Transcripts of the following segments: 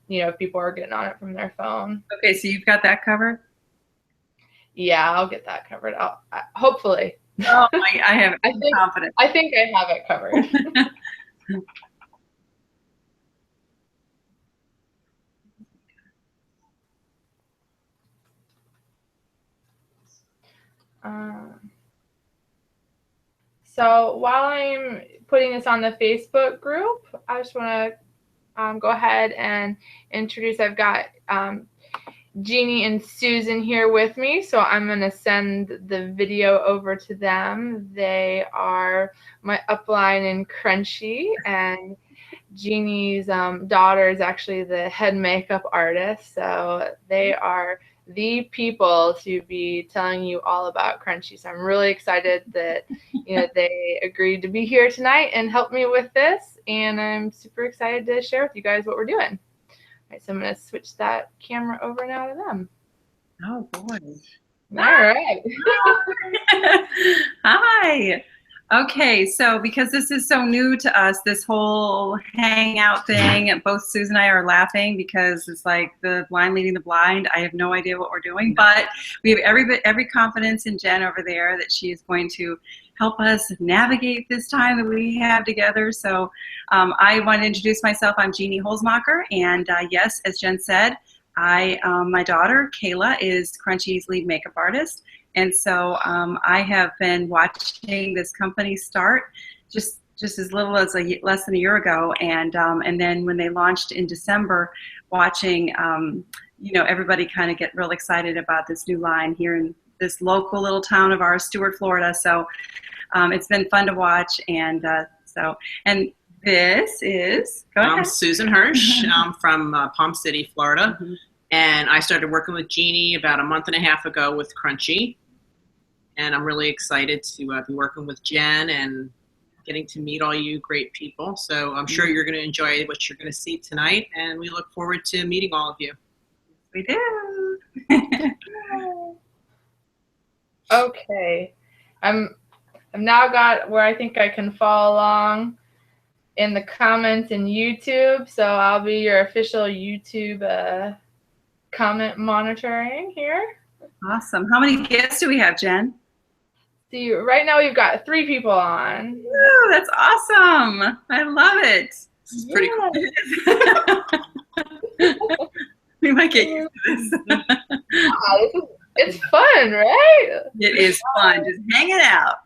if people are getting on it from their phone. Okay, so you've got that covered? Yeah, I'll get that covered. Hopefully. Oh, I have confidence. I think I have it covered. So while I'm putting this on the Facebook group, I just want to go ahead and introduce. I've got Jeannie and Susan here with me, so I'm going to send the video over to them. They are my upline in CRUNCHI, and Jeannie's daughter is actually the head makeup artist, so they are the people to be telling you all about CRUNCHI. So I'm really excited that they agreed to be here tonight and help me with this, and I'm super excited to share with you guys what we're doing. All right, so I'm going to switch that camera over now to them. Oh boy! All right. Hi. Okay, so because this is so new to us, this whole hangout thing, both Susan and I are laughing because it's like the blind leading the blind. I have no idea what we're doing, but we have every confidence in Jen over there that she is going to help us navigate this time that we have together. So I want to introduce myself. I'm Jeannie Holzmacher, and yes, as Jen said, my daughter, Kayla, is CRUNCHI's lead makeup artist. And so I have been watching this company start just as little as less than a year ago, and then when they launched in December, watching everybody kind of get real excited about this new line here in this local little town of ours, Stuart, Florida. So it's been fun to watch, and this is. I'm Susan Hirsch. I'm from Palm City, Florida, and I started working with Jeannie about a month and a half ago with CRUNCHI. And I'm really excited to be working with Jen and getting to meet all you great people. So I'm sure you're going to enjoy what you're going to see tonight, and we look forward to meeting all of you. We do. Okay, I've now got where I think I can follow along in the comments in YouTube. So I'll be your official YouTube comment monitoring here. Awesome. How many guests do we have, Jen? See, right now we've got 3 people on. Ooh, that's awesome. I love it. This is pretty cool. We might get used to this. It's fun, right? It is fun. Just hang it out.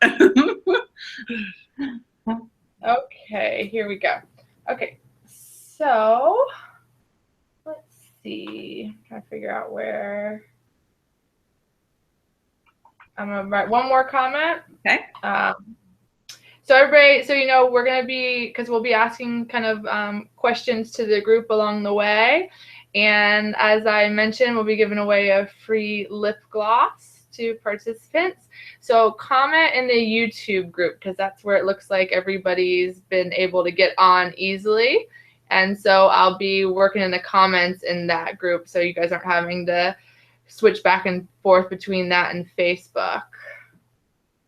Okay, here we go. Okay, so let's see. I'm trying to figure out where. I'm going to write one more comment. Okay. So everybody, we're going to be, because we'll be asking kind of questions to the group along the way. And as I mentioned, we'll be giving away a free lip gloss to participants. So comment in the YouTube group, because that's where it looks like everybody's been able to get on easily. And so I'll be working in the comments in that group, so you guys aren't having to switch back and forth between that and Facebook.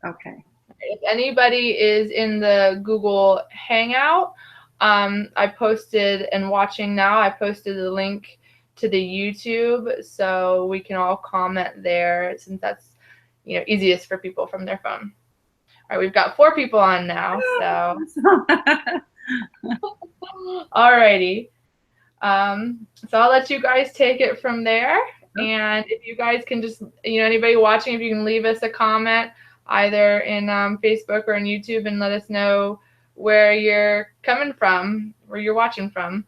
Okay. If anybody is in the Google Hangout, I posted, and watching now, I posted the link to the YouTube, so we can all comment there, since that's easiest for people from their phone. All right, we've got 4 people on now, so. Alrighty. So I'll let you guys take it from there. And if you guys can just, anybody watching, if you can leave us a comment either in Facebook or in YouTube and let us know where you're coming from, where you're watching from,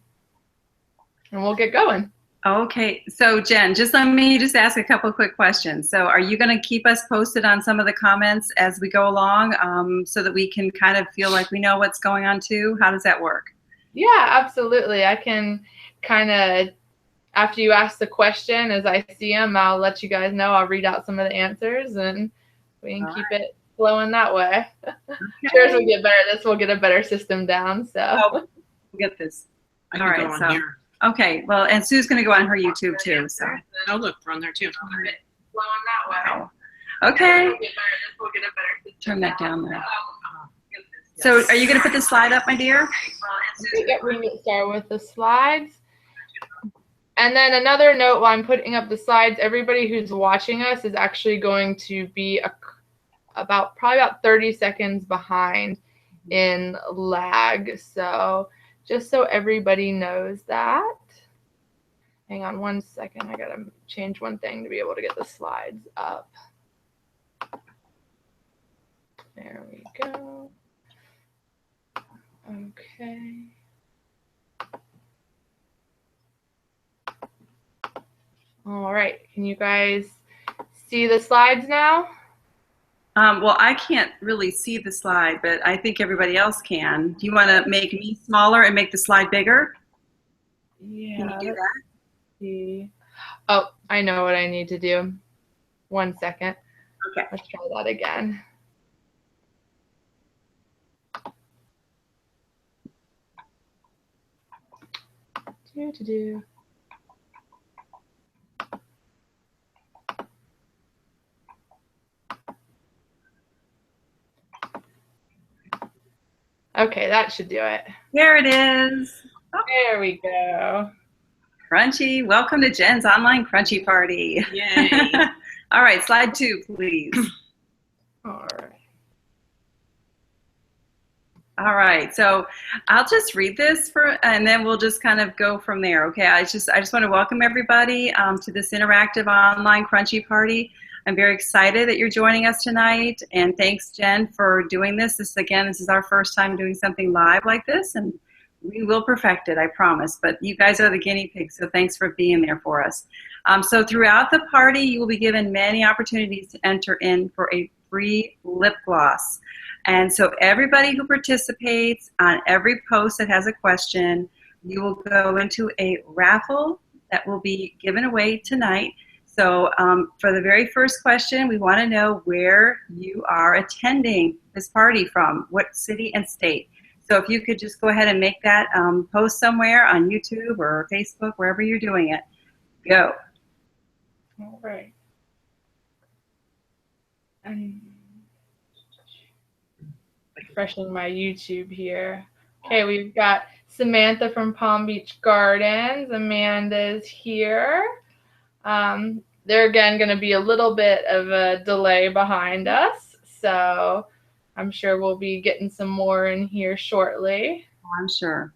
and we'll get going. Okay, so Jen, let me ask a couple of quick questions. So are you going to keep us posted on some of the comments as we go along, so that we can kind of feel like we know what's going on too? How does that work? Yeah, absolutely. I can kind of, after you ask the question, as I see them, I'll let you guys know. I'll read out some of the answers, and we can keep it flowing that way. Okay. Sure, we'll get better. This will get a better system down. So we'll get this. I can go on here. Okay, well, and Sue's going to go on her YouTube too. So. Oh, look, we're on there too. Flowing that way. Wow. Okay. We'll get a better system. Turn that down there. So are you going to put the slide up, my dear? We can start with the slides. And then another note while I'm putting up the slides, everybody who's watching us is actually going to be probably about 30 seconds behind in lag. So just so everybody knows that. Hang on one second. I gotta change one thing to be able to get the slides up. There we go. Okay. All right. Can you guys see the slides now? Well, I can't really see the slide, but I think everybody else can. Do you want to make me smaller and make the slide bigger? Yeah. Can you do that? See. Oh, I know what I need to do. 1 second. Okay. Let's try that again. Do. Okay, that should do it. There it is. Oh. There we go. Crunchy. Welcome to Jen's online Crunchy party. Yay. All right, slide 2, please. All right. All right, so I'll just read this and then we'll just kind of go from there. Okay, I just want to welcome everybody to this interactive online Crunchy party. I'm very excited that you're joining us tonight, and thanks, Jen, for doing this. This is our first time doing something live like this, and we will perfect it, I promise. But you guys are the guinea pigs, so thanks for being there for us. So throughout the party, you will be given many opportunities to enter in for a free lip gloss. And so everybody who participates on every post that has a question, you will go into a raffle that will be given away tonight. So for the very first question, we want to know where you are attending this party from, what city and state. So if you could just go ahead and make that post somewhere on YouTube or Facebook, wherever you're doing it, go. All right. I'm refreshing my YouTube here. Okay, we've got Samantha from Palm Beach Gardens. Amanda's here. They're again going to be a little bit of a delay behind us, so I'm sure we'll be getting some more in here shortly. I'm sure.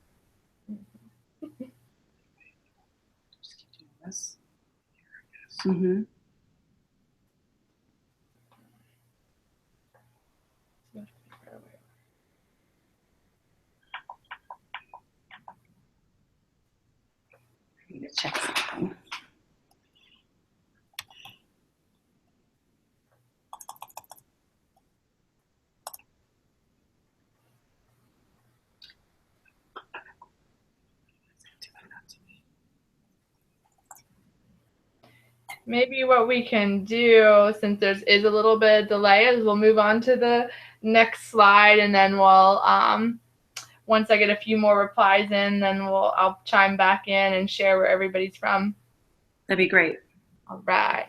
Mm-hmm. I need to check something. Maybe what we can do, since there is a little bit of delay, is we'll move on to the next slide, and then we'll, once I get a few more replies in, then I'll chime back in and share where everybody's from. That'd be great. All right.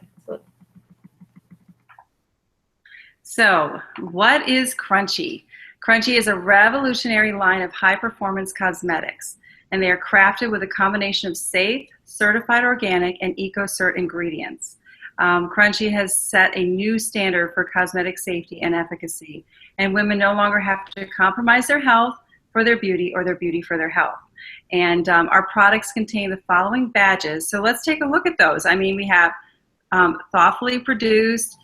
So what is CRUNCHI? CRUNCHI is a revolutionary line of high-performance cosmetics, and they are crafted with a combination of safe, certified organic, and EcoCert ingredients. CRUNCHI has set a new standard for cosmetic safety and efficacy, and women no longer have to compromise their health for their beauty or their beauty for their health. And our products contain the following badges. So let's take a look at those. I mean, we have thoughtfully produced,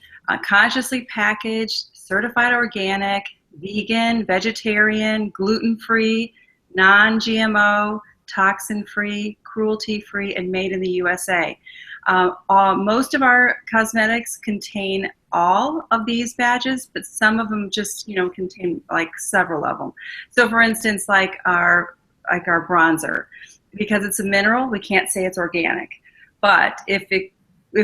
consciously packaged, certified organic, vegan, vegetarian, gluten-free, non-GMO, toxin-free, cruelty-free, and made in the USA. Most of our cosmetics contain all of these badges, but some of them just, contain like several of them. So for instance, like our bronzer, because it's a mineral, we can't say it's organic. But if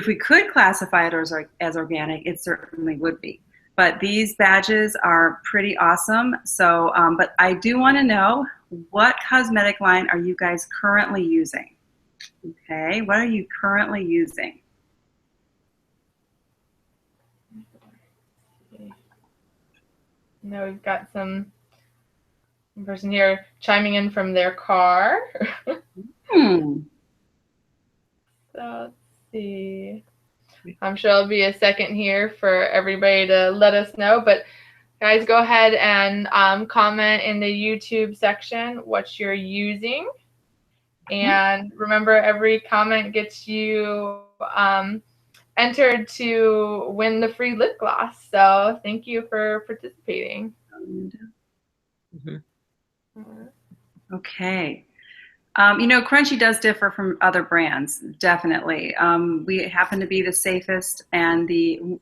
we could classify it as organic, it certainly would be. But these badges are pretty awesome. So, but I do want to know, what cosmetic line are you guys currently using? Okay, what are you currently using? Now we've got some person here chiming in from their car. So let's see. I'm sure it'll be a second here for everybody to let us know. But guys, go ahead and comment in the YouTube section what you're using. And remember, every comment gets you entered to win the free lip gloss. So thank you for participating. Okay. Crunchy does differ from other brands, definitely. We happen to be the safest and the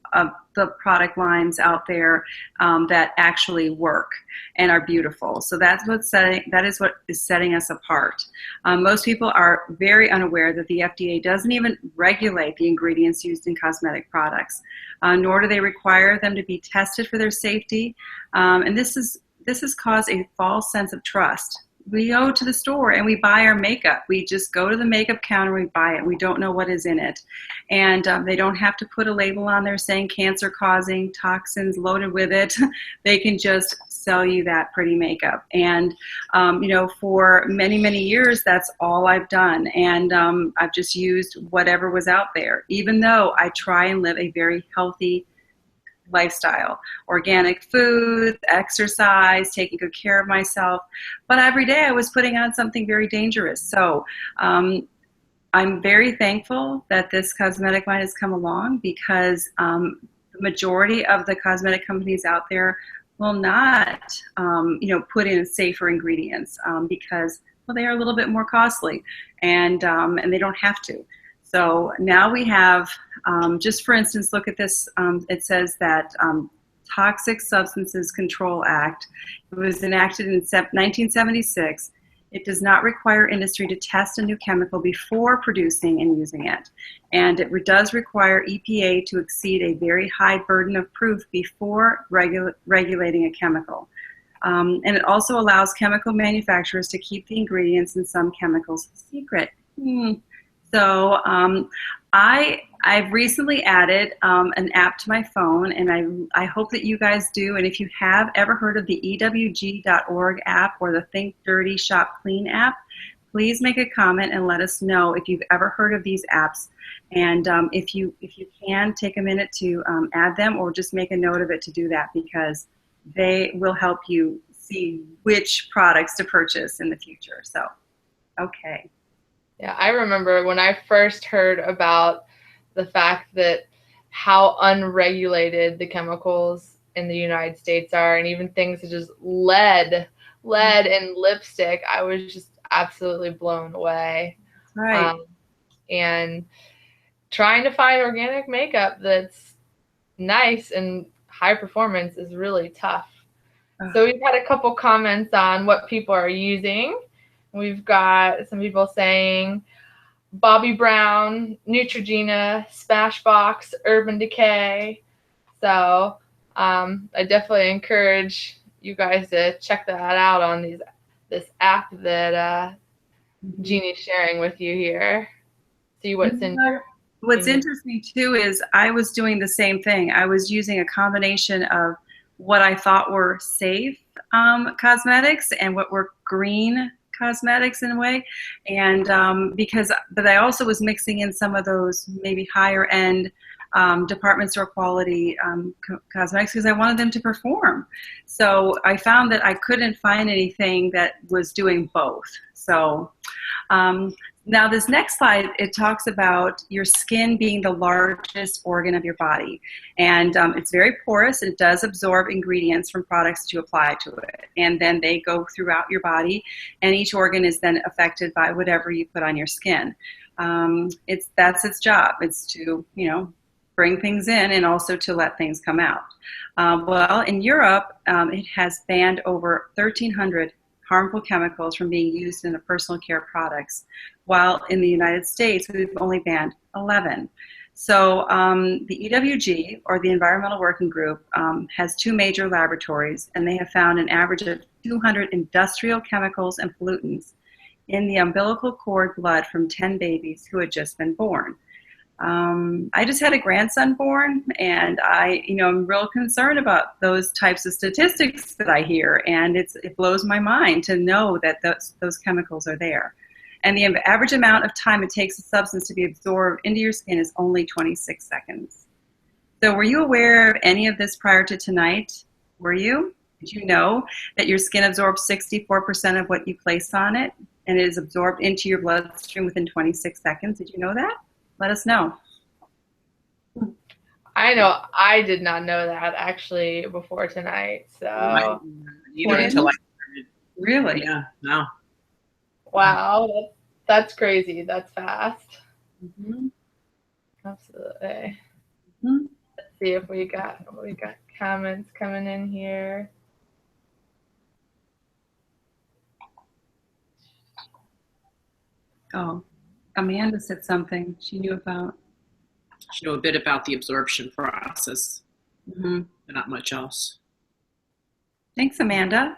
product lines out there that actually work and are beautiful. So that is what is setting us apart. Most people are very unaware that the FDA doesn't even regulate the ingredients used in cosmetic products, nor do they require them to be tested for their safety. And this has caused a false sense of trust. We go to the store and we buy our makeup. We just go to the makeup counter, we buy it. We don't know what is in it. And they don't have to put a label on there saying cancer causing, toxins loaded with it. They can just sell you that pretty makeup. And, for many, many years, that's all I've done. And I've just used whatever was out there, even though I try and live a very healthy lifestyle, organic food, exercise, taking good care of myself. But every day I was putting on something very dangerous. So I'm very thankful that this cosmetic line has come along, because the majority of the cosmetic companies out there will not, put in safer ingredients because, well, they are a little bit more costly, and they don't have to. So now we have, just for instance, look at this. It says that Toxic Substances Control Act, it was enacted in 1976. It does not require industry to test a new chemical before producing and using it. And it does require EPA to exceed a very high burden of proof before regulating a chemical. And it also allows chemical manufacturers to keep the ingredients in some chemicals secret. So I've recently added an app to my phone, and I hope that you guys do. And if you have ever heard of the EWG.org app or the Think Dirty Shop Clean app, please make a comment and let us know if you've ever heard of these apps. And if you can, take a minute to add them, or just make a note of it to do that, because they will help you see which products to purchase in the future. So, okay. Yeah, I remember when I first heard about the fact that how unregulated the chemicals in the United States are, and even things such as lead in lipstick, I was just absolutely blown away. Right. And trying to find organic makeup that's nice and high performance is really tough. So we've had a couple comments on what people are using. We've got some people saying Bobbi Brown, Neutrogena, Smashbox, Urban Decay. So I definitely encourage you guys to check that out on this app that Jeannie's sharing with you here. See what's in there. What's interesting too is I was doing the same thing. I was using a combination of what I thought were safe cosmetics and what were green cosmetics in a way, and but I also was mixing in some of those maybe higher end department store quality cosmetics, because I wanted them to perform. So I found that I couldn't find anything that was doing both. So now this next slide, it talks about your skin being the largest organ of your body. And it's very porous. It does absorb ingredients from products that you apply to it. And then they go throughout your body, and each organ is then affected by whatever you put on your skin. That's its job. It's to, bring things in and also to let things come out. Well, in Europe, it has banned over 1,300 harmful chemicals from being used in the personal care products, while in the United States, we've only banned 11. So the EWG, or the Environmental Working Group, has two major laboratories, and they have found an average of 200 industrial chemicals and pollutants in the umbilical cord blood from 10 babies who had just been born. I just had a grandson born, and I'm real concerned about those types of statistics that I hear, and it blows my mind to know that those chemicals are there. And the average amount of time it takes a substance to be absorbed into your skin is only 26 seconds. So were you aware of any of this prior to tonight? Were you? Did you know that your skin absorbs 64% of what you place on it, and it is absorbed into your bloodstream within 26 seconds? Did you know that? Let us know. I know I did not know that actually before tonight. So Neither until I started. Really? Yeah, no. wow, that's crazy. That's fast. Mm-hmm. Absolutely. Mm-hmm. Let's see if we got comments coming in here. Oh, Amanda said something she knew about. She knew a bit about the absorption process, Mm-hmm. but not much else. Thanks, Amanda.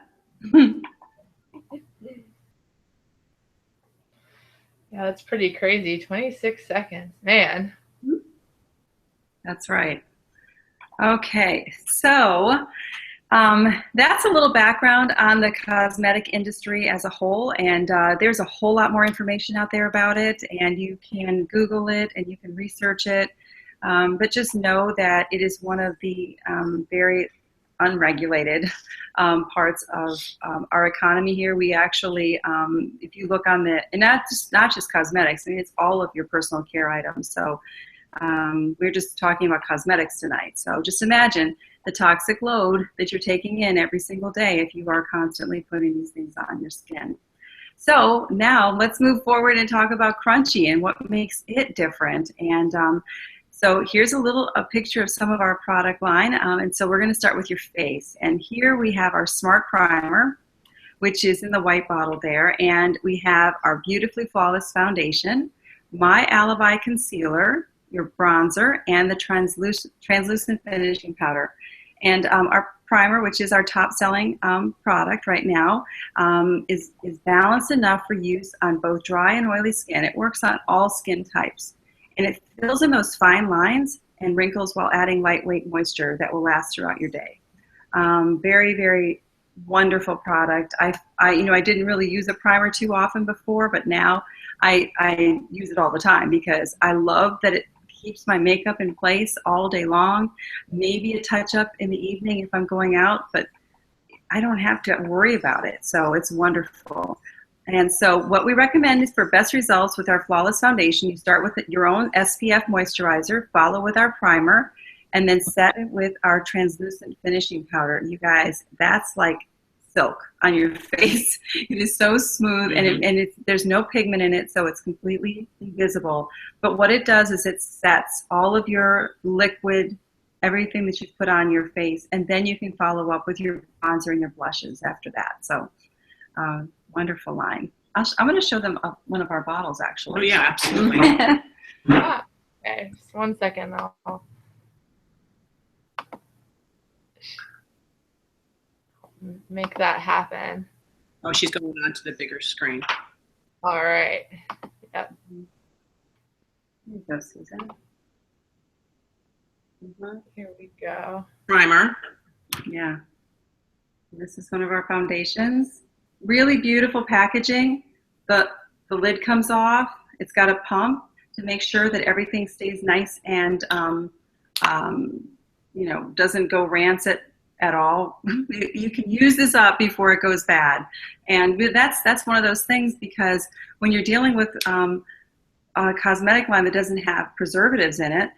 Yeah, that's pretty crazy. 26 seconds. Man. That's right. Okay, so that's a little background on the cosmetic industry as a whole, and there's a whole lot more information out there about it, and you can Google it and you can research it, but just know that it is one of the very unregulated parts of our economy here. We actually, if you look on the, and not just cosmetics, I mean, it's all of your personal care items. So we're just talking about cosmetics tonight. So just imagine the toxic load that you're taking in every single day if you are constantly putting these things on your skin. So now let's move forward and talk about CRUNCHI and what makes it different. And so here's a picture of some of our product line. And so we're going to start with your face. And here we have our Smart Primer, which is in the white bottle there. And we have our Beautifully Flawless Foundation, My Alibi Concealer, your bronzer, and the translucent finishing powder. And our primer, which is our top-selling product right now, is balanced enough for use on both dry and oily skin. It works on all skin types. And it fills in those fine lines and wrinkles while adding lightweight moisture that will last throughout your day. Very, very wonderful product. I didn't really use a primer too often before, but now I use it all the time because I love that it keeps my makeup in place all day long. Maybe a touch up in the evening if I'm going out, but I don't have to worry about it. So it's wonderful. And so what we recommend is for best results with our Flawless Foundation, you start with your own SPF moisturizer, follow with our primer, and then set it with our translucent finishing powder. You guys, that's like silk on your face. It is so smooth, and there's no pigment in it, so it's completely invisible. But what it does is it sets all of your liquid, everything that you put on your face, and then you can follow up with your bronzer and your blushes after that. So wonderful line. I'm going to show them one of our bottles, actually. Oh, yeah, absolutely. Okay, just 1 second. I'll make that happen. Oh, she's going on to the bigger screen. All right. Yep. Here you go, Susan. Here we go. Primer. Yeah. This is one of our foundations. Really beautiful packaging. The lid comes off. It's got a pump to make sure that everything stays nice and doesn't go rancid at all. You can use this up before it goes bad, and that's one of those things, because when you're dealing with a cosmetic line that doesn't have preservatives in it,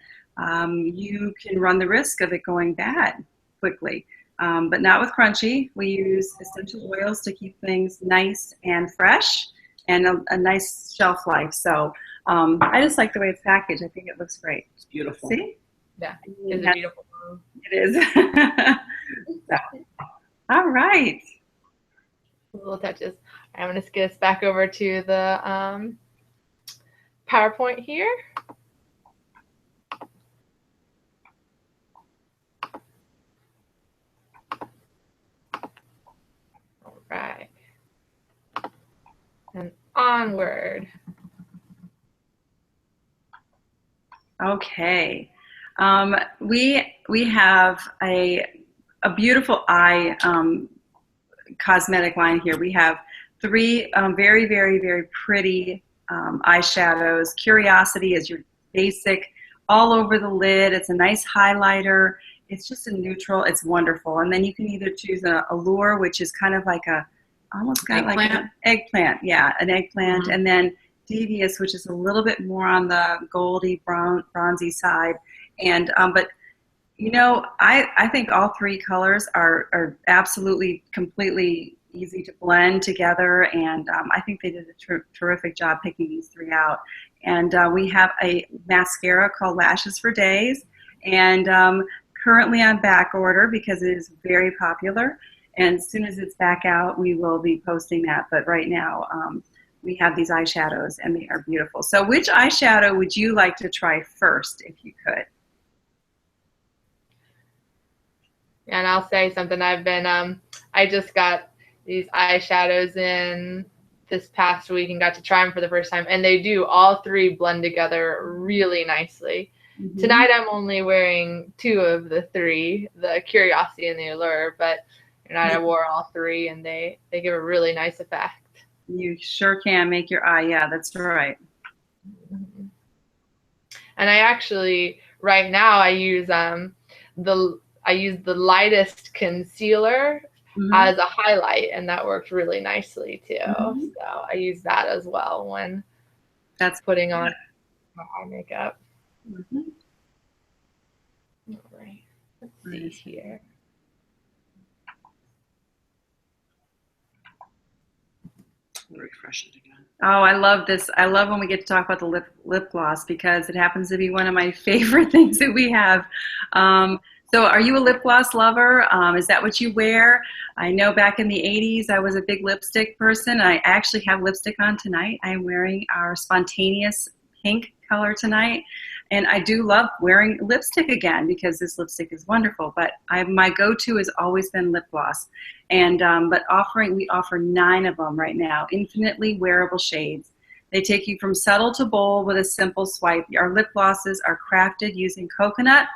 you can run the risk of it going bad quickly. But not with CRUNCHI. We use essential oils to keep things nice and fresh, and a nice shelf life. So I just like the way it's packaged. I think it looks great. It's beautiful. See? Yeah, it's a beautiful one. It is. So, all right. Little touches. I'm going to get us back over to the PowerPoint here. All right. And onward. Okay. We have a beautiful eye cosmetic line here. We have three very, very, very pretty eyeshadows. Curiosity is your basic, all over the lid. It's a nice highlighter. It's just a neutral. It's wonderful. And then you can either choose a Allure, which is kind of like a, almost got like an eggplant. Yeah, an eggplant. And then Devious, which is a little bit more on the goldy, bronzy side. And but you know, I think all three colors are absolutely, completely easy to blend together, and I think they did a terrific job picking these three out. And we have a mascara called Lashes for Days, and currently on back order because it is very popular. And as soon as it's back out, we will be posting that. But right now, we have these eyeshadows, and they are beautiful. So which eyeshadow would you like to try first, if you could? And I'll say something. I've been, I just got these eyeshadows in this past week and got to try them for the first time. And they do, all three blend together really nicely. Tonight I'm only wearing two of the three, the Curiosity and the Allure, but tonight I wore all three, and they give a really nice effect. You sure can make your eye, yeah, that's right. And I actually, right now, I use the lightest concealer as a highlight, and that works really nicely too. So I use that as well when that's putting on my eye makeup. All right, let's see here. Refresh it again. Oh, I love this. I love when we get to talk about the lip gloss, because it happens to be one of my favorite things that we have. So are you a lip gloss lover? Is that what you wear? I know back in the 80s, I was a big lipstick person. I actually have lipstick on tonight. I'm wearing our Spontaneous pink color tonight. And I do love wearing lipstick again because this lipstick is wonderful. But my go-to has always been lip gloss. And but we offer 9 of them right now, infinitely wearable shades. They take you from subtle to bold with a simple swipe. Our lip glosses are crafted using coconut,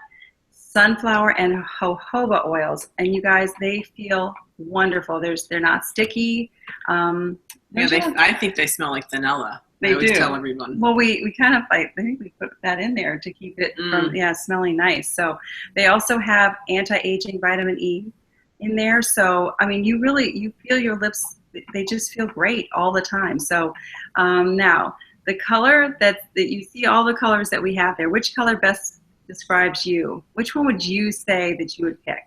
sunflower, and jojoba oils. And you guys, they feel wonderful. They're not sticky. I think they smell like vanilla. They I always do. tell everyone. Well, we kind of I think we put that in there to keep it from smelling nice. So they also have anti-aging vitamin E in there. So I mean, you feel your lips, they just feel great all the time. So now the color that you see, all the colors that we have there, which color best describes you? Which one would you say that you would pick?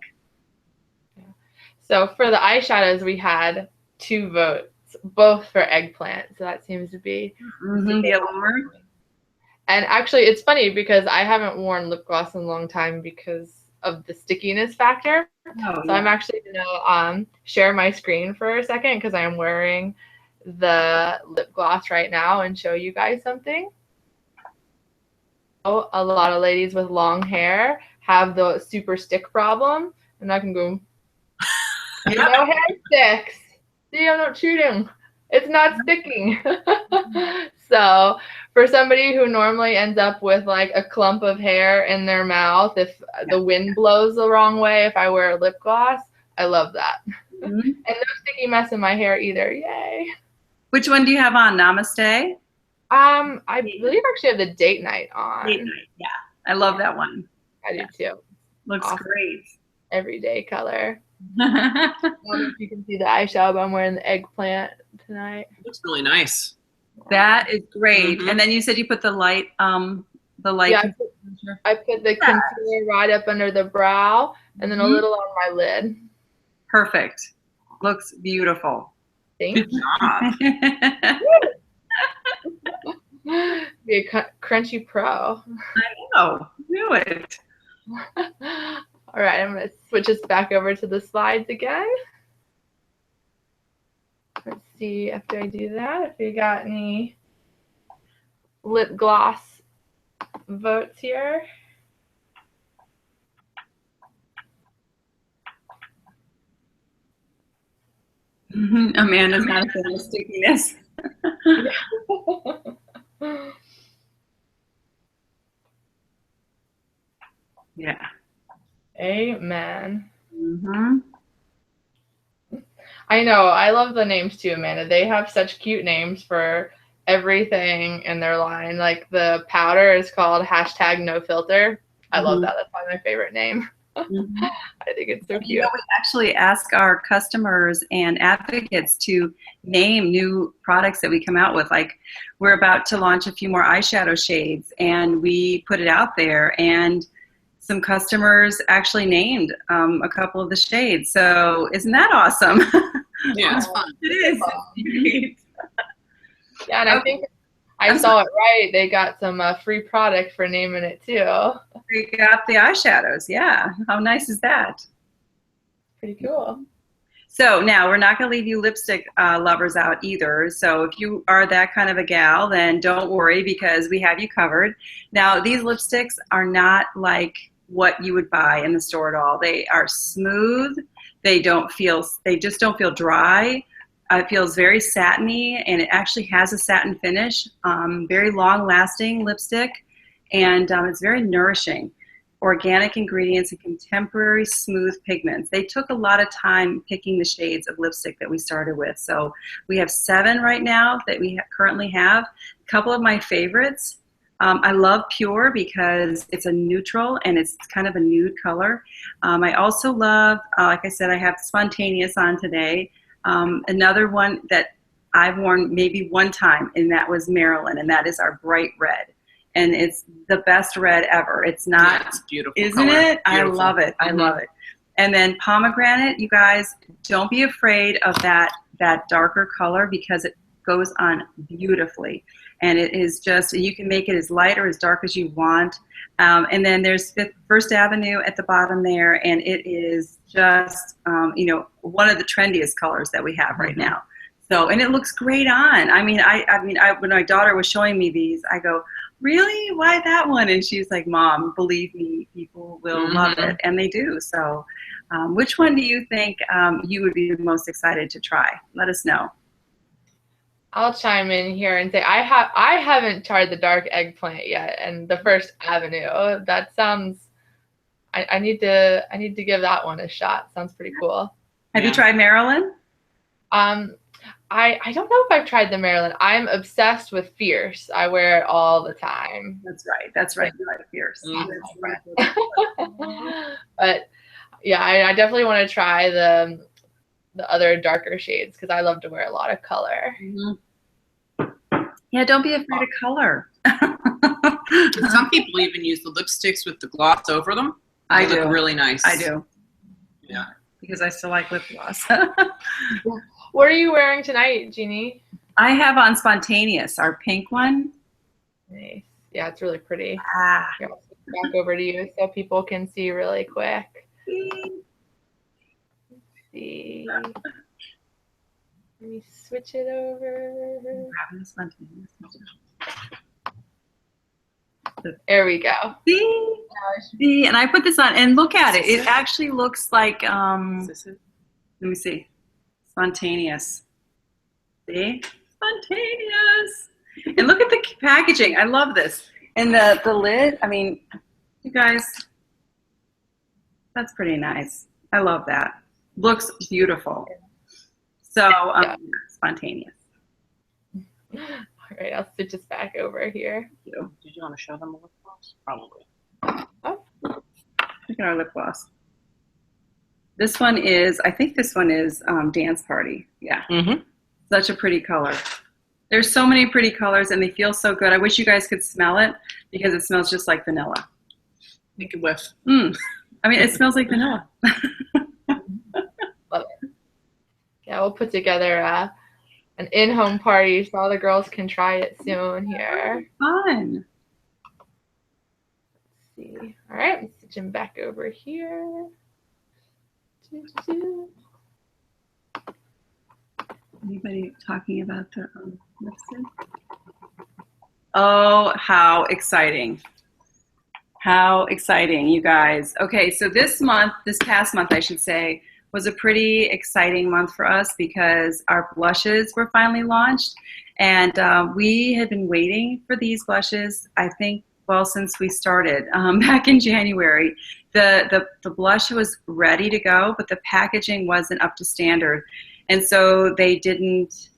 So for the eyeshadows, we had 2 votes, both for eggplant. So that seems to be the Allure. And actually, it's funny because I haven't worn lip gloss in a long time because of the stickiness factor. So I'm actually going to share my screen for a second because I'm wearing the lip gloss right now and show you guys something. Oh, a lot of ladies with long hair have the super stick problem, and I can go, no hair sticks. See, I'm not cheating. It's not sticking. So for somebody who normally ends up with like a clump of hair in their mouth, if the wind blows the wrong way, if I wear a lip gloss, I love that. And no sticky mess in my hair either. Yay. Which one do you have on? Namaste? I believe I actually have the date night on. Date night, yeah. I love that one. I do too. Looks great. Everyday color. I don't know if you can see the eyeshadow, but I'm wearing the eggplant tonight. It looks really nice. That is great. And then you said you put the light, Yeah, I put the concealer right up under the brow and then a little on my lid. Perfect. Looks beautiful. Thank you. Be a crunchy pro. I know. Knew it. All right, I'm going to switch us back over to the slides again. Let's see after I do that if we got any lip gloss votes here. Amanda's not a fan of stickiness. Yeah. Amen. I know. I love the names too, Amanda. They have such cute names for everything in their line. Like the powder is called #NoFilter. I love that. That's probably my favorite name. I think it's so cute. You know, we actually ask our customers and advocates to name new products that we come out with. Like, we're about to launch a few more eyeshadow shades, and we put it out there, and some customers actually named a couple of the shades. So isn't that awesome? Yeah, it's fun. It is. It's Yeah, and I think I saw it right. They got some free product for naming it too. We got the eyeshadows. Yeah. How nice is that? Pretty cool. So now we're not going to leave you lipstick lovers out either. So if you are that kind of a gal, then don't worry, because we have you covered. Now, these lipsticks are not like what you would buy in the store at all. They are smooth. They just don't feel dry. It feels very satiny, and it actually has a satin finish. Very long-lasting lipstick, and it's very nourishing. Organic ingredients and contemporary smooth pigments. They took a lot of time picking the shades of lipstick that we started with. So we have 7 right now that we currently have. A couple of my favorites. I love Pure because it's a neutral and it's kind of a nude color. I also love, like I said, I have Spontaneous on today. Another one that I've worn maybe one time, and that was Maryland, and that is our bright red. And it's the best red ever. It's not, yeah, it's beautiful, isn't color. it? Beautiful. I love it. I love it. And then pomegranate, you guys, don't be afraid of that darker color, because it goes on beautifully. And it is just, you can make it as light or as dark as you want. And then there's First Avenue at the bottom there, and it is just, you know, one of the trendiest colors that we have right now. So, and it looks great on. I mean, when my daughter was showing me these, I go, really? Why that one? And she's like, Mom, believe me, people will love it. And they do. So which one do you think you would be most excited to try? Let us know. I'll chime in here and say I haven't tried the dark eggplant yet, and the First Avenue. That sounds. I need to give that one a shot. Sounds pretty cool. Have you tried Maryland? I don't know if I've tried the Maryland. I'm obsessed with Fierce. I wear it all the time. That's right. That's right. You like Fierce. But yeah, I definitely want to try the other darker shades, because I love to wear a lot of color. Yeah, don't be afraid of color. Some people even use the lipsticks with the gloss over them. I They do. look really nice. I do. Yeah. Because I still like lip gloss. What are you wearing tonight, Jeannie? I have on Spontaneous, our pink one. Nice. Yeah, it's really pretty. Ah. Here, I'll switch back over to you so people can see really quick. Let's see. Let me switch it over. There we go. See, and I put this on, and look at it. It actually looks like, Is this it? let me see, Spontaneous. See? Spontaneous. And look at the packaging. I love this. And the lid, I mean, you guys, that's pretty nice. I love that. Looks beautiful. So, Spontaneous. All right, I'll switch this back over here. Did you want to show them a lip gloss? Probably. Oh. Look at our lip gloss. This one is, I think this one is Dance Party. Yeah. Such a pretty color. There's so many pretty colors, and they feel so good. I wish you guys could smell it, because it smells just like vanilla. Take a whiff. I mean, it smells like vanilla. Love it. Yeah, we'll put together an in-home party so all the girls can try it soon here. Fun. Let's see. All right, I'm switching back over here. Anybody talking about the lipstick? Oh, how exciting. How exciting, you guys. Okay, so this past month, I should say, was a pretty exciting month for us, because our blushes were finally launched. And we had been waiting for these blushes, I think, well, since we started back in January. The blush was ready to go, but the packaging wasn't up to standard. And so they didn't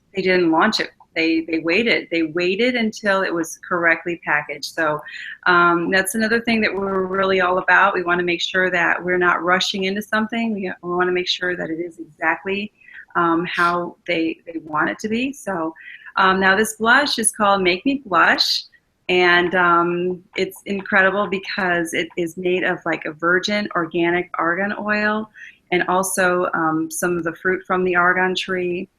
launch it. They waited until it was correctly packaged. So that's another thing that we're really all about. We want to make sure that we're not rushing into something. We want to make sure that it is exactly how they want it to be. So now this blush is called Make Me Blush. And it's incredible because it is made of like a virgin organic argan oil, and also some of the fruit from the argan tree.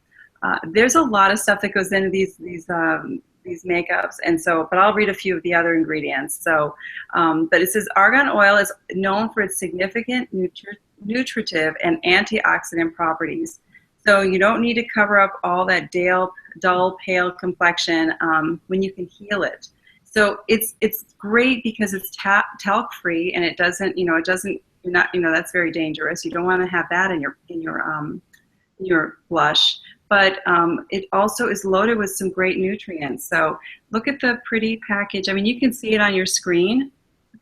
There's a lot of stuff that goes into these makeups, and so, but I'll read a few of the other ingredients. So, but it says argan oil is known for its significant nutritive and antioxidant properties. So you don't need to cover up all that dull, pale complexion when you can heal it. So it's great because it's talc free, and it doesn't, that's very dangerous. You don't want to have that in your blush. But it also is loaded with some great nutrients. So look at the pretty package. I mean, you can see it on your screen.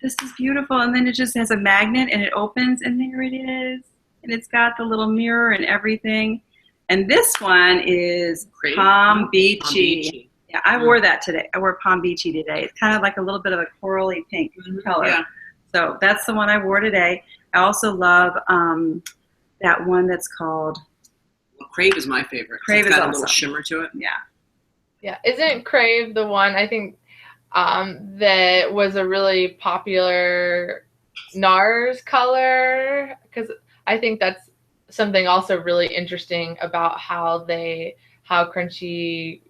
This is beautiful. And then it just has a magnet, and it opens, and there it is. And it's got the little mirror and everything. And this one is Palm Beachy. Yeah, I wore that today. I wore Palm Beachy today. It's kind of like a little bit of a corally pink color. Yeah. So that's the one I wore today. I also love that one that's called... Crave is my favorite. Crave it's got is a little shimmer to it. Yeah. Yeah. Isn't Crave the one, I think, that was a really popular NARS color? Because I think that's something also really interesting about how Crunchy,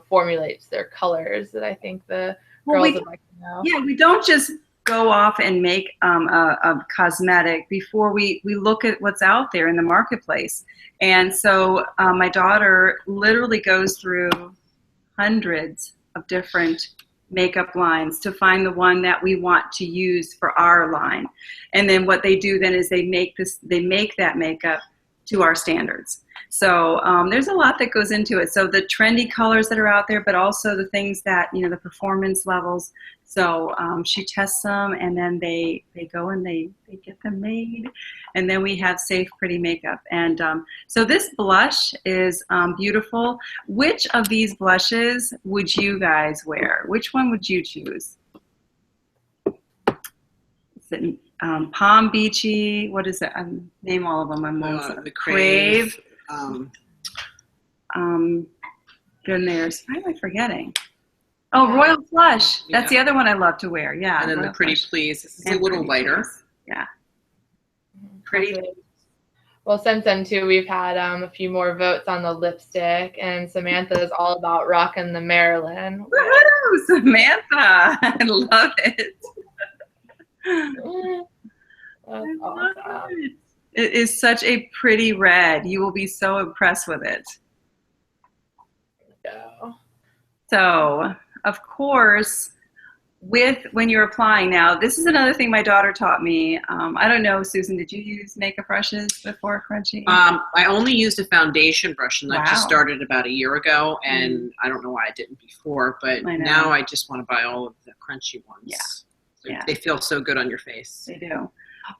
formulates their colors, that I think the girls would like to know. Yeah, we don't just go off and make a cosmetic before we look at what's out there in the marketplace. And so my daughter literally goes through hundreds of different makeup lines to find the one that we want to use for our line. And then what they do then is they make that makeup to our standards. So there's a lot that goes into it. So the trendy colors that are out there, but also the things that, the performance levels. So she tests them, and then they go and they get them made. And then we have safe, pretty makeup. And so this blush is beautiful. Which of these blushes would you guys wear? Which one would you choose? Is it Palm Beachy? What is it? Name all of them. The Crave. Then there's, why am I forgetting? Oh, Royal Flush. That's the other one I love to wear. Yeah. And then Royal the Pretty Flush. Please. This is a little lighter. Please. Yeah. Pretty. Well, since then too, we've had a few more votes on the lipstick, and Samantha is all about rocking the Marilyn. Woohoo, Samantha! I love it. That's awesome. It is such a pretty red. You will be so impressed with it. Yeah. So, of course, when you're applying now, this is another thing my daughter taught me. I don't know, Susan, did you use makeup brushes before Crunchy? I only used a foundation brush, and I just Wow. started about a year ago, and I don't know why I didn't before, but now I just want to buy all of the Crunchy ones. Yeah. So Yeah. They feel so good on your face. They do.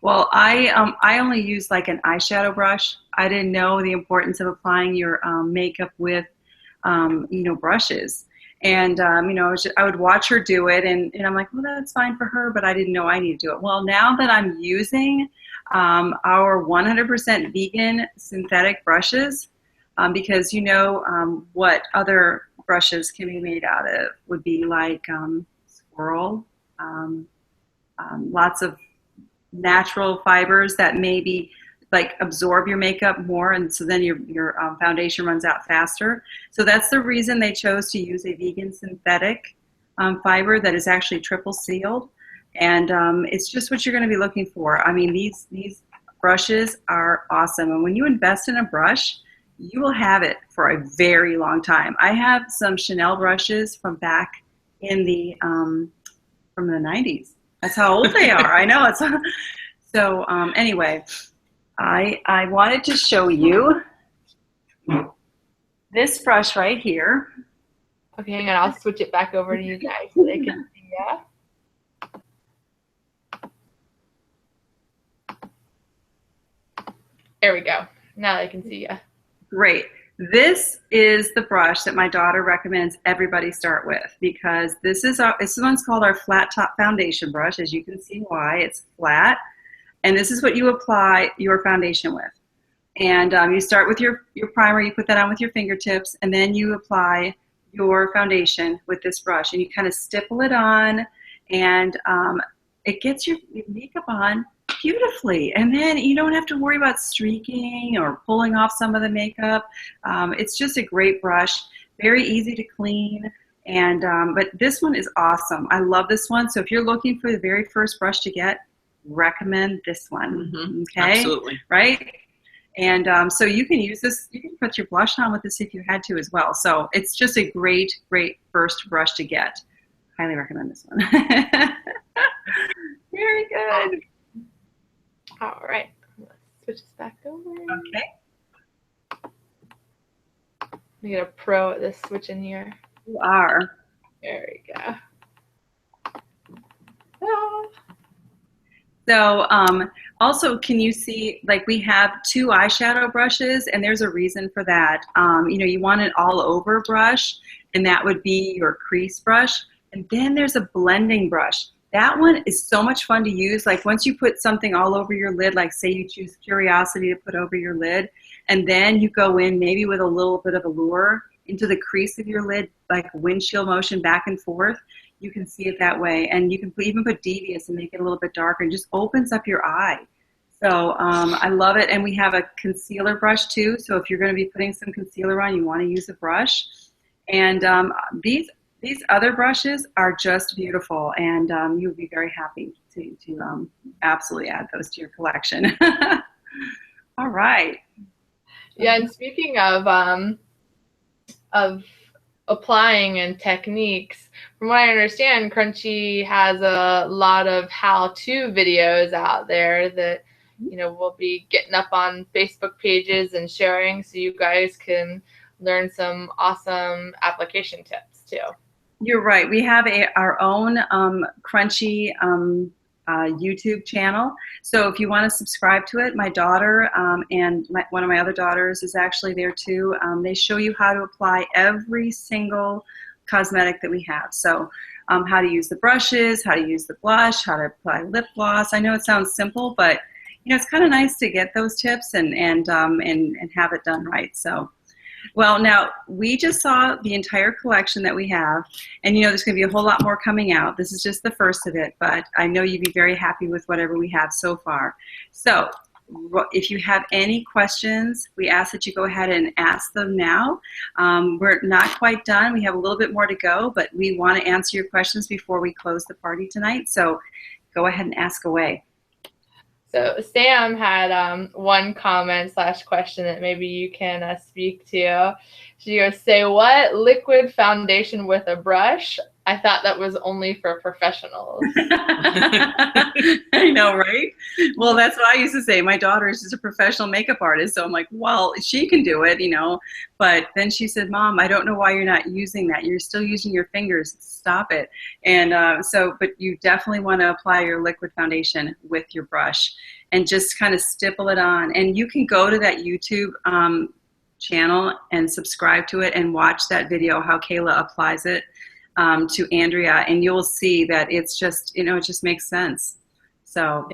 Well, I only use like an eyeshadow brush. I didn't know the importance of applying your makeup with, brushes. And, I would watch her do it, and I'm like, well, that's fine for her, but I didn't know I needed to do it. Well, now that I'm using our 100% vegan synthetic brushes, because what other brushes can be made out of would be like squirrel, lots of natural fibers that maybe like absorb your makeup more, and so then your foundation runs out faster. So that's the reason they chose to use a vegan synthetic fiber that is actually triple sealed, and it's just what you're going to be looking for. I mean, these brushes are awesome, and when you invest in a brush, you will have it for a very long time. I have some Chanel brushes from back in the from the 90s. That's how old they are. I know. So anyway, I wanted to show you this brush right here. Okay, hang on. I'll switch it back over to you guys so they can see ya. There we go. Now they can see ya. Great. This is the brush that my daughter recommends everybody start with, because this one's called our flat top foundation brush. As you can see why, it's flat. And this is what you apply your foundation with. And you start with your primer, you put that on with your fingertips, and then you apply your foundation with this brush. And you kind of stipple it on, and it gets your makeup on beautifully. And then you don't have to worry about streaking or pulling off some of the makeup. It's just a great brush, very easy to clean. And but this one is awesome. I love this one. So if you're looking for the very first brush to get, recommend this one. Okay, absolutely. Right? And so you can use this, you can put your blush on with this if you had to as well. So it's just a great, great first brush to get. Highly recommend this one. Very good. All right, let's switch this back over. Okay. We get a pro at this switching here. You are. There we go. Ah. So also, can you see, like, we have 2 eyeshadow brushes, and there's a reason for that. You know, you want an all over brush, and that would be your crease brush. And then there's a blending brush. That one is so much fun to use. Like, once you put something all over your lid, like say you choose Curiosity to put over your lid, and then you go in maybe with a little bit of allure into the crease of your lid, like windshield motion back and forth, you can see it that way. And you can even put Devious and make it a little bit darker, and just opens up your eye. So I love it. And we have a concealer brush too. So if you're going to be putting some concealer on, you want to use a brush. And these other brushes are just beautiful, and you'll be very happy to absolutely add those to your collection. All right. Yeah, and speaking of applying and techniques, from what I understand, Crunchy has a lot of how-to videos out there that, you know, we'll be getting up on Facebook pages and sharing, so you guys can learn some awesome application tips too. You're right. We have our own Crunchy YouTube channel. So if you want to subscribe to it, my daughter and one of my other daughters is actually there too. They show you how to apply every single cosmetic that we have. So how to use the brushes, how to use the blush, how to apply lip gloss. I know it sounds simple, but you know, it's kind of nice to get those tips and have it done right. So. Well, now, we just saw the entire collection that we have, and, you know, there's going to be a whole lot more coming out. This is just the first of it, but I know you'd be very happy with whatever we have so far. So if you have any questions, we ask that you go ahead and ask them now. We're not quite done. We have a little bit more to go, but we want to answer your questions before we close the party tonight, so go ahead and ask away. So Sam had one comment/question that maybe you can speak to. She goes, "Say what? Liquid foundation with a brush? I thought that was only for professionals." I know, right? Well, that's what I used to say. My daughter is just a professional makeup artist, so I'm like, well, she can do it, you know. But then she said, "Mom, I don't know why you're not using that. You're still using your fingers. Stop it." And but you definitely want to apply your liquid foundation with your brush and just kind of stipple it on. And you can go to that YouTube channel and subscribe to it and watch that video how Kayla applies it to Andrea, and you'll see that it's just, you know, it just makes sense. So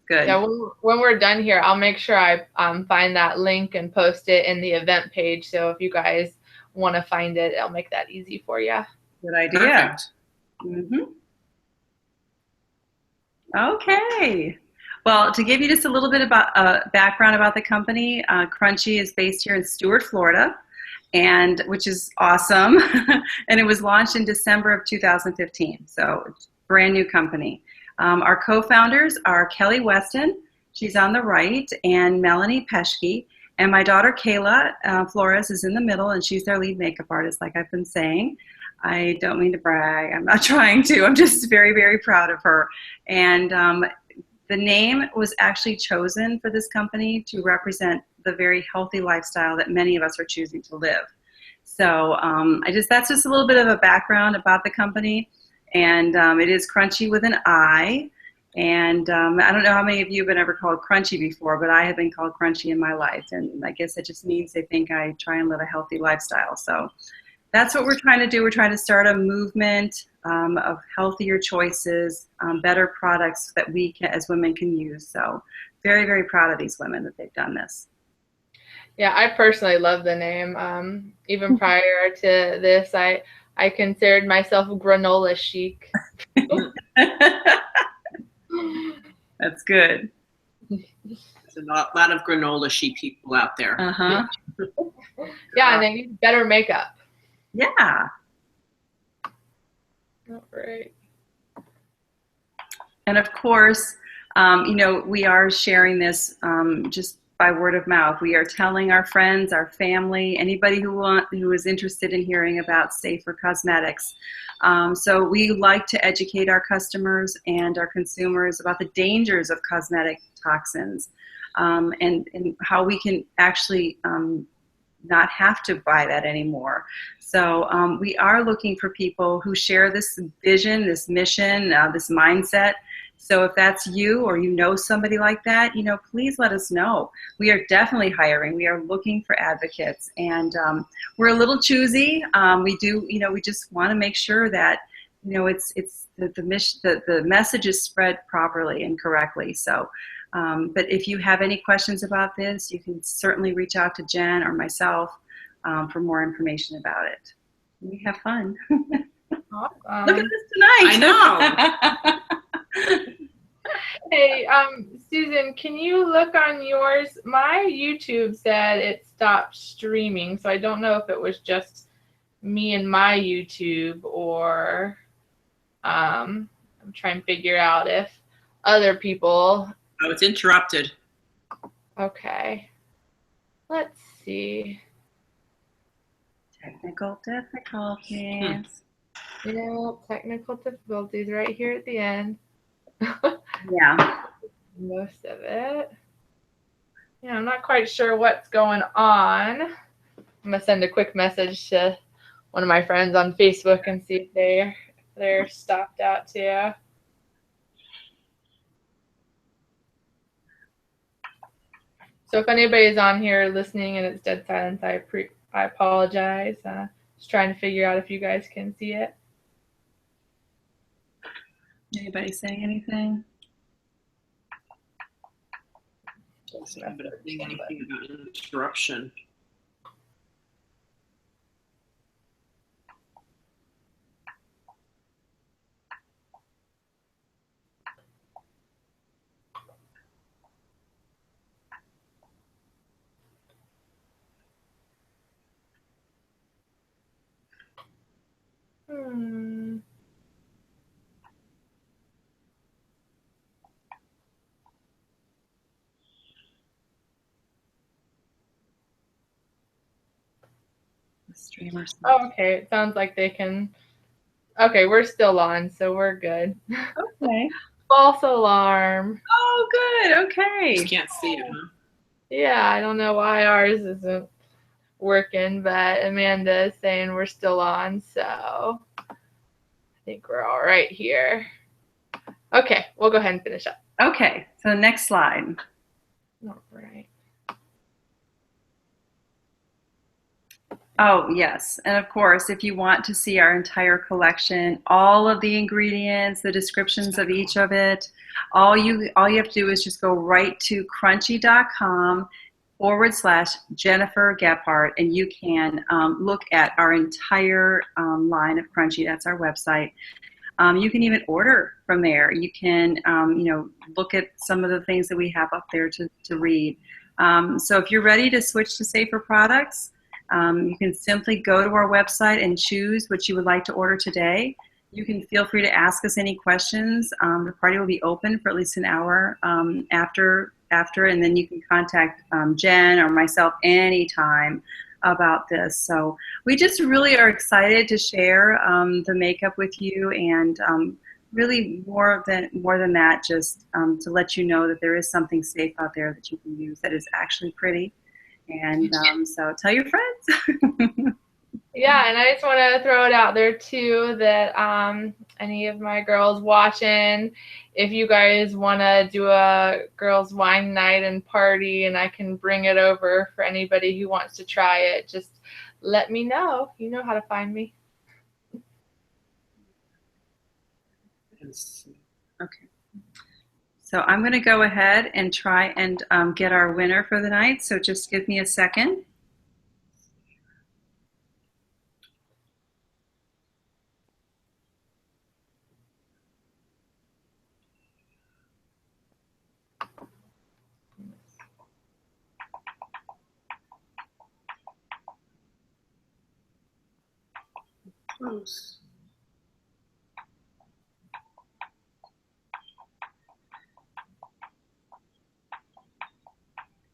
good. Yeah, when we're done here, I'll make sure I find that link and post it in the event page. So if you guys want to find it, I'll make that easy for you. Good idea. Mm-hmm. Okay. Well, to give you just a little bit about background about the company, Crunchy is based here in Stuart, Florida, and which is awesome. And it was launched in December of 2015, so it's a brand new company. Our co-founders are Kelly Weston, she's on the right, and Melanie Peschke, and my daughter Kayla Flores is in the middle, and she's their lead makeup artist, like I've been saying. I don't mean to brag, I'm not trying to, I'm just very, very proud of her. And the name was actually chosen for this company to represent the very healthy lifestyle that many of us are choosing to live. So that's just a little bit of a background about the company. And it is Crunchy with an I. And I don't know how many of you have been ever called crunchy before, but I have been called crunchy in my life. And I guess it just means they think I try and live a healthy lifestyle. So that's what we're trying to do. We're trying to start a movement of healthier choices, better products that we can, as women can use. So very, very proud of these women that they've done this. Yeah, I personally love the name. Even prior to this, I considered myself granola chic. That's good. There's a lot of granola chic people out there. Uh-huh. Yeah, and they need better makeup. Yeah. All right. And of course, you know, we are sharing this just by word of mouth. We are telling our friends, our family, anybody who is interested in hearing about safer cosmetics. So we like to educate our customers and our consumers about the dangers of cosmetic toxins, and how we can actually not have to buy that anymore. So we are looking for people who share this vision, this mission, this mindset. So if that's you or you know somebody like that, you know, please let us know. We are definitely hiring. We are looking for advocates, and we're a little choosy. We do, you know, we just want to make sure that, you know, the message is spread properly and correctly. So, but if you have any questions about this, you can certainly reach out to Jen or myself for more information about it. We have fun. Awesome. Look at this tonight. I know. Hey, Susan, can you look on yours? My YouTube said it stopped streaming, so I don't know if it was just me and my YouTube, or I'm trying to figure out if other people. Oh, it's interrupted. Okay. Let's see. Technical difficulties. Yeah, technical difficulties right here at the end. Yeah. Most of it. Yeah, I'm not quite sure what's going on. I'm gonna send a quick message to one of my friends on Facebook and see if they're stopped out too. So if anybody's on here listening and it's dead silence, I apologize. Just trying to figure out if you guys can see it. Anybody saying anything? Anything about interruption. Streamers. Oh, okay. It sounds like they can. Okay, we're still on, so we're good. Okay. False alarm. Oh, good. Okay. You can't see it, huh? Yeah, I don't know why ours isn't working, but Amanda is saying we're still on, so I think we're all right here. Okay, we'll go ahead and finish up. Okay, so next slide. All right. Oh, yes. And of course, if you want to see our entire collection, all of the ingredients, the descriptions of each of it, all you have to do is just go right to crunchy.com/Jennifer Gephardt, and you can look at our entire line of Crunchy. That's our website. You can even order from there. You can, you know, look at some of the things that we have up there to read. So if you're ready to switch to safer products, you can simply go to our website and choose what you would like to order today. You can feel free to ask us any questions. The party will be open for at least an hour after, and then you can contact Jen or myself anytime about this. So we just really are excited to share the makeup with you, and really more than that, just to let you know that there is something safe out there that you can use that is actually pretty. And so tell your friends. Yeah, and I just want to throw it out there too that any of my girls watching, if you guys want to do a girls' wine night and party, and I can bring it over for anybody who wants to try it, just let me know. You know how to find me. Okay. So I'm going to go ahead and try and get our winner for the night. So just give me a second. Close.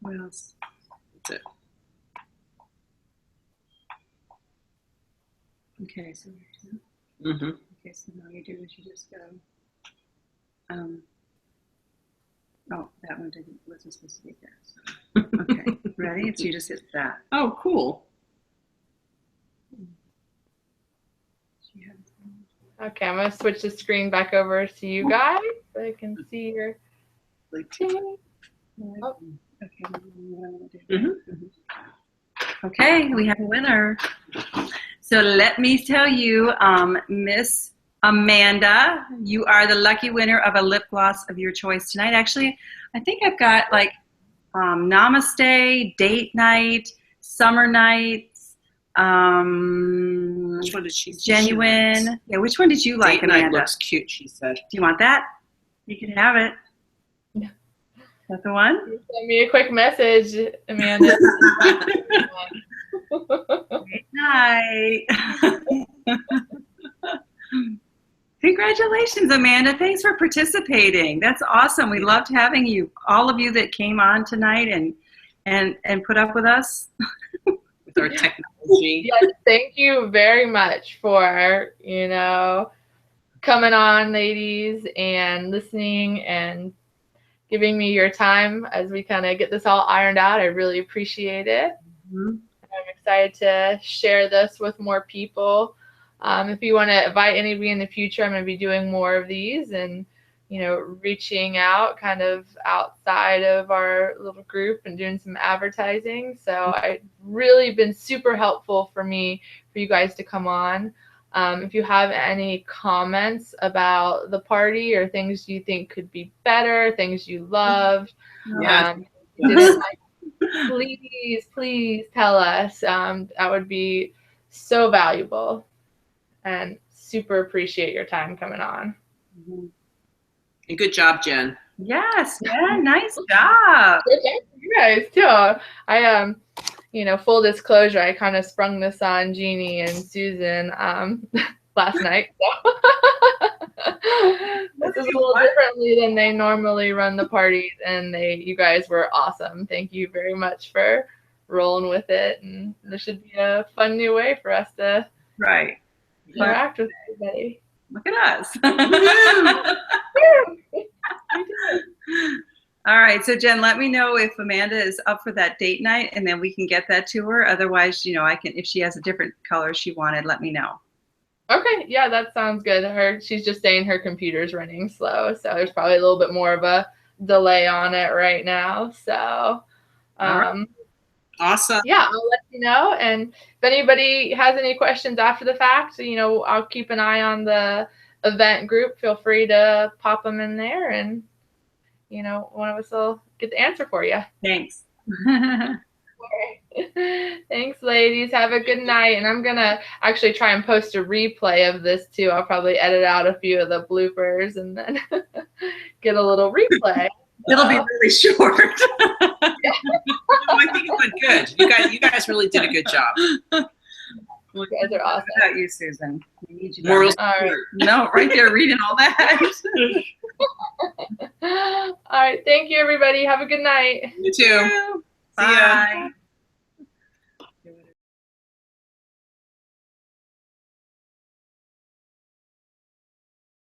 What else? That's it. Okay, so Mm-hmm. okay, so now you do is you just go. Oh, that one wasn't supposed to be there. So. Okay, ready? So you just hit that. Oh, cool. Okay, I'm going to switch the screen back over to you guys so I can see your thing. Oh. Okay. Mm-hmm. Okay, we have a winner. So let me tell you, Miss Amanda, you are the lucky winner of a lip gloss of your choice tonight. Actually, I think I've got like Namaste, Date Night, Summer Nights, Which one did she say? Genuine. Yeah, which one did you like, Date Night Amanda? looks cute, she said. Do you want that? You can have it. Yeah. That's the one? Send me a quick message, Amanda. Great night. Congratulations, Amanda. Thanks for participating. That's awesome. We loved having you, all of you that came on tonight and put up with us. With our technology. Yes, thank you very much for, coming on, ladies, and listening and giving me your time as we kind of get this all ironed out. I really appreciate it. Mm-hmm. I'm excited to share this with more people. If you want to invite anybody in the future, I'm going to be doing more of these and, reaching out kind of outside of our little group and doing some advertising. So it's really been super helpful for me, for you guys to come on. If you have any comments about the party or things you think could be better, things you loved, didn't like, please tell us. That would be so valuable, and super appreciate your time coming on. And good job, Jen. Yes, yeah, nice job. Good job for you guys too. I full disclosure, I kind of sprung this on Jeannie and Susan last night. So this is a little differently than they normally run the parties, and you guys were awesome. Thank you very much for rolling with it, and this should be a fun new way for us to interact with everybody. Look at us. All right, so Jen, let me know if Amanda is up for that date night, and then we can get that to her. Otherwise, I can, if she has a different color she wanted, let me know. Okay, yeah, that sounds good. She's just saying her computer's running slow, so there's probably a little bit more of a delay on it right now. So, awesome. Yeah, I'll let you know. And if anybody has any questions after the fact, I'll keep an eye on the event group. Feel free to pop them in there, and one of us will get the answer for you. Thanks. Thanks, ladies. Have a good night. And I'm going to actually try and post a replay of this, too. I'll probably edit out a few of the bloopers and then get a little replay. It'll be really short. I think it went good. You guys really did a good job. You guys are awesome. What about you, Susan? We need you. All right. No, right there reading all that. All right. Thank you, everybody. Have a good night. You too. Bye.